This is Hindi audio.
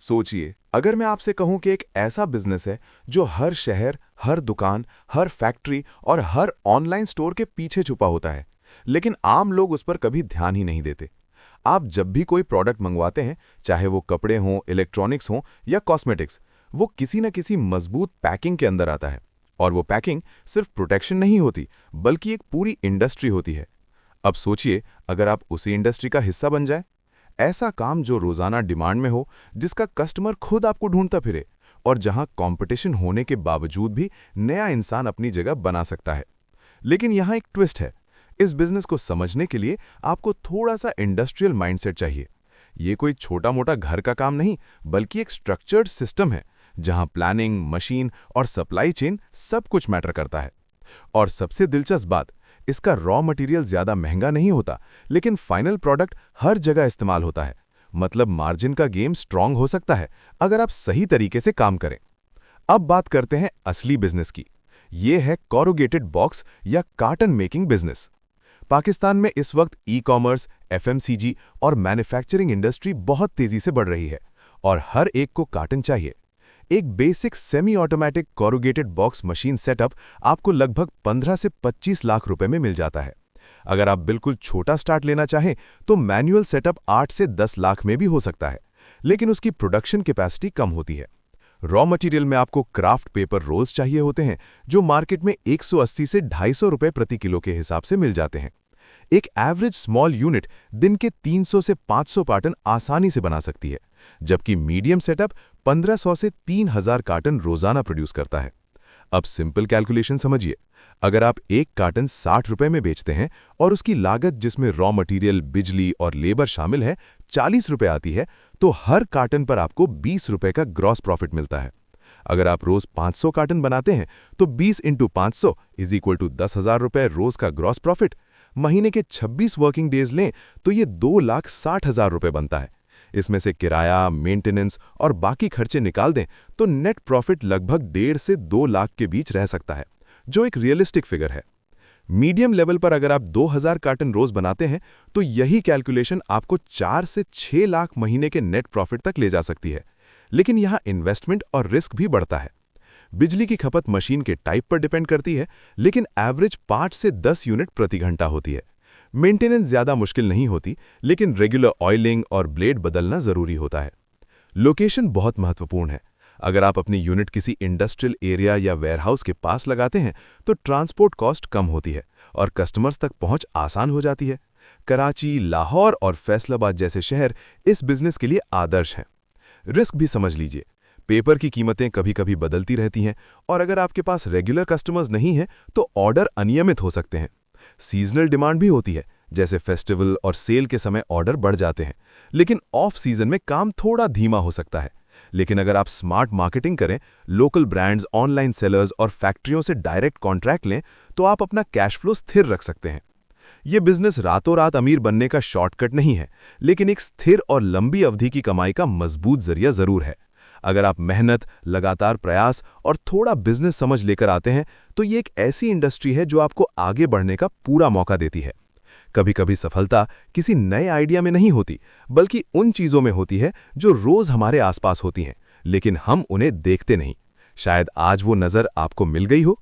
सोचिए, अगर मैं आपसे कहूं कि एक ऐसा बिजनेस है जो हर शहर, हर दुकान, हर फैक्ट्री और हर ऑनलाइन स्टोर के पीछे छुपा होता है, लेकिन आम लोग उस पर कभी ध्यान ही नहीं देते। आप जब भी कोई प्रोडक्ट मंगवाते हैं, चाहे वो कपड़े हों, इलेक्ट्रॉनिक्स हों या कॉस्मेटिक्स, वो किसी न किसी मजबूत पैकिंग के अंदर आता है। और वो पैकिंग सिर्फ प्रोटेक्शन नहीं होती, बल्कि एक पूरी इंडस्ट्री होती है। अब सोचिए, अगर आप उसी इंडस्ट्री का हिस्सा बन जाए, ऐसा काम जो रोजाना डिमांड में हो, जिसका कस्टमर खुद आपको ढूंढता फिरे, और जहां कंपटीशन होने के बावजूद भी नया इंसान अपनी जगह बना सकता है। लेकिन यहां एक ट्विस्ट है। इस बिजनेस को समझने के लिए आपको थोड़ा सा इंडस्ट्रियल माइंडसेट चाहिए। ये कोई छोटा मोटा घर का काम नहीं, बल्कि एक स्ट्रक्चर्ड सिस्टम है, जहां प्लानिंग, मशीन और सप्लाई चेन सब कुछ मैटर करता है। और सबसे दिलचस्प बात, इसका रॉ मटेरियल ज्यादा महंगा नहीं होता, लेकिन फाइनल प्रोडक्ट हर जगह इस्तेमाल होता है। मतलब मार्जिन का गेम स्ट्रांग हो सकता है अगर आप सही तरीके से काम करें। अब बात करते हैं असली बिजनेस की। ये है कोरुगेटेड बॉक्स या कार्टन मेकिंग बिजनेस। पाकिस्तान में इस वक्त ई-कॉमर्स, एफएमसीजी और मैन्युफैक्चरिंग इंडस्ट्री बहुत तेजी से बढ़ रही है, और हर एक को कार्टन चाहिए। एक basic semi automatic corrugated box machine setup आपको लगभग 15 से 25 लाख रुपए में मिल जाता है। अगर आप बिल्कुल छोटा स्टार्ट लेना चाहें तो मैनुअल सेटअप 8 से 10 लाख में भी हो सकता है, लेकिन उसकी प्रोडक्शन कैपेसिटी कम होती है। रॉ मटेरियल में आपको क्राफ्ट पेपर रोल्स चाहिए होते हैं, जो मार्केट में 180 से 250 रुपए प्रति किलो के हिसाब से मिल जाते हैं। एक एवरेज स्मॉल यूनिट दिन के 300 से 500 कार्टन आसानी से बना सकती है, जबकि मीडियम सेटअप 1500 से 3000 कार्टन रोजाना प्रोड्यूस करता है। अब सिंपल कैलकुलेशन समझिए। अगर आप एक कार्टन 60 रुपए में बेचते हैं और उसकी लागत, जिसमें रॉ मटेरियल, बिजली और लेबर शामिल है, 40 रुपए आती है, तो हर कार्टन पर आपको 20 रुपए का ग्रॉस प्रॉफिट मिलता है। अगर आप रोज 500 कार्टन बनाते हैं तो 20 इंटू 500 इज इक्वल टू 10,000 रुपए रोज का ग्रॉस प्रॉफिट। महीने के 26 वर्किंग डेज लें तो ये 2,60,000 रुपए बनता है। इसमें से किराया, मेंटेनेंस और बाकी खर्चे निकाल दें तो नेट प्रॉफिट लगभग 1.5 से 2 लाख के बीच रह सकता है, जो एक रियलिस्टिक फिगर है। मीडियम लेवल पर अगर आप 2,000 कार्टन रोज बनाते हैं तो यही कैलकुलेशन आपको 4 से 6 लाख महीने के नेट प्रॉफिट तक ले जा सकती है। लेकिन यहाँ इन्वेस्टमेंट और रिस्क भी बढ़ता है। बिजली की खपत मशीन के टाइप पर डिपेंड करती है, लेकिन एवरेज 5 से 10 यूनिट प्रति घंटा होती है। मेंटेनेंस ज़्यादा मुश्किल नहीं होती, लेकिन रेगुलर ऑयलिंग और ब्लेड बदलना ज़रूरी होता है। लोकेशन बहुत महत्वपूर्ण है। अगर आप अपनी यूनिट किसी इंडस्ट्रियल एरिया या वेयरहाउस के पास लगाते हैं तो ट्रांसपोर्ट कॉस्ट कम होती है और कस्टमर्स तक पहुंच आसान हो जाती है। कराची, लाहौर और फैसलाबाद जैसे शहर इस बिजनेस के लिए आदर्श हैं। रिस्क भी समझ लीजिए। पेपर की कीमतें कभी कभी बदलती रहती हैं, और अगर आपके पास रेगुलर कस्टमर्स नहीं हैं तो ऑर्डर अनियमित हो सकते हैं। सीजनल डिमांड भी होती है, जैसे फेस्टिवल और सेल के समय ऑर्डर बढ़ जाते हैं, लेकिन ऑफ सीजन में काम थोड़ा धीमा हो सकता है। लेकिन अगर आप स्मार्ट मार्केटिंग करें, लोकल ब्रांड्स, ऑनलाइन सेलर्स और फैक्ट्रियों से डायरेक्ट कॉन्ट्रैक्ट लें, तो आप अपना कैश फ्लो स्थिर रख सकते हैं। ये बिजनेस रातों रात अमीर बनने का शॉर्टकट नहीं है, लेकिन एक स्थिर और लंबी अवधि की कमाई का मजबूत जरिया जरूर है। अगर आप मेहनत, लगातार प्रयास और थोड़ा बिजनेस समझ लेकर आते हैं तो ये एक ऐसी इंडस्ट्री है जो आपको आगे बढ़ने का पूरा मौका देती है। कभी कभी सफलता किसी नए आइडिया में नहीं होती, बल्कि उन चीजों में होती है जो रोज हमारे आसपास होती हैं, लेकिन हम उन्हें देखते नहीं। शायद आज वो नजर आपको मिल गई हो।